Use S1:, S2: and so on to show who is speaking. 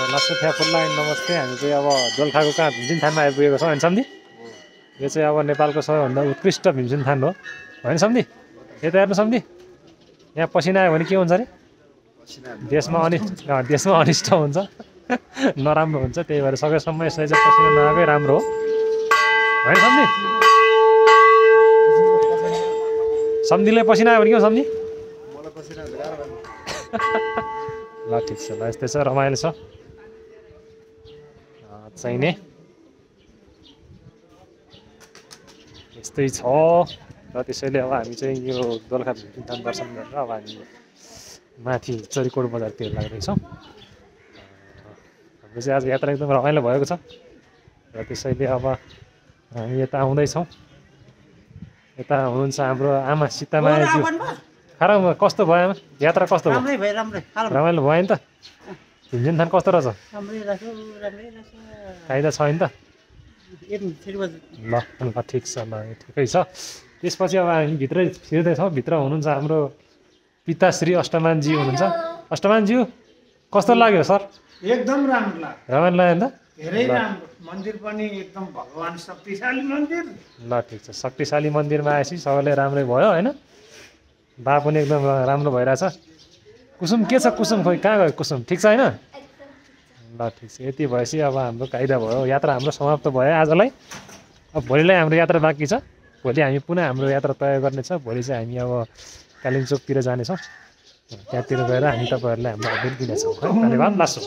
S1: लासो फ्याफुल्ला नमस्ते। हामी चाहिँ अब दोलखाको कहाँ भीमसेन थानमा आइपुगेको छौँ होइन सम्धी? यो चाहिँ अब नेपालको सबैभन्दा उत्कृष्ट भीमसेन थान हो होइन सम्धी? यता हेर्नु सम्धी, यहाँ पसिना आयो भने के हुन्छ अरे? देशमा अनिष्ट हुन्छ, नराम्रो हुन्छ। त्यही भएर सकेसम्म यसलाई चाहिँ पसिना नआएकै राम्रो हो होइन सम्धी? सम्धीले पसिना आयो भने के हो सम्धी? ल ठिक छ, ल यस्तै छ, रमाइलो छ चाहिने यस्तै छ। र त्यसैले अब हामी चाहिँ यो दोलखा भीमसेन थान दर्शन गरेर अब हामी माथि चरिकोट बजारतिर लाग्दैछौँ। हाम्रो चाहिँ आज यात्रा एकदम रमाइलो भएको छ र त्यसैले अब हामी यता आउँदैछौँ। यता हुनुहुन्छ हाम्रो आमा सीतामायाज्यू। खाराम कस्तो भयो आमा, यात्रा कस्तो भयो? रमाइलो भयो नि त? भीमसेन थान कस्तो रहेछ? फाइदा छ नि त? ल ल ठिक छ, ल ठिकै छ। त्यसपछि अब हामी भित्रै छिर्दैछौँ। भित्र हुनुहुन्छ हाम्रो पिताश्री अष्टमानजी हुनुहुन्छ। अष्टमानज्यू कस्तो लाग्यो सर?
S2: एकदम राम्रो लाग्यो,
S1: रमाइलो लाग्यो नि त?
S2: धेरै राम्रो। मन्दिर पनि एकदम भगवान शक्तिशाली मन्दिर।
S1: ल ठिक छ, शक्तिशाली मन्दिरमा आएपछि सबैले राम्रै भयो होइन? बा पनि एकदम राम्रो भइरहेछ। कुसुम के छ? कुसुम खोइ कहाँ गयो कुसुम? ठिक छ होइन? ल ठिक छ, यति भएपछि अब हाम्रो कायदा भयो, यात्रा हाम्रो समाप्त भयो आजलाई। अब भोलिलाई हाम्रो यात्रा बाँकी छ। भोलि हामी पुनः हाम्रो यात्रा तय गर्नेछ। भोलि चाहिँ हामी अब कालिम्पोङतिर जानेछौँ। त्यहाँतिर गएर हामी तपाईँहरूलाई हाम्रो अपडेट दिनेछौँ। धन्यवाद, लासो।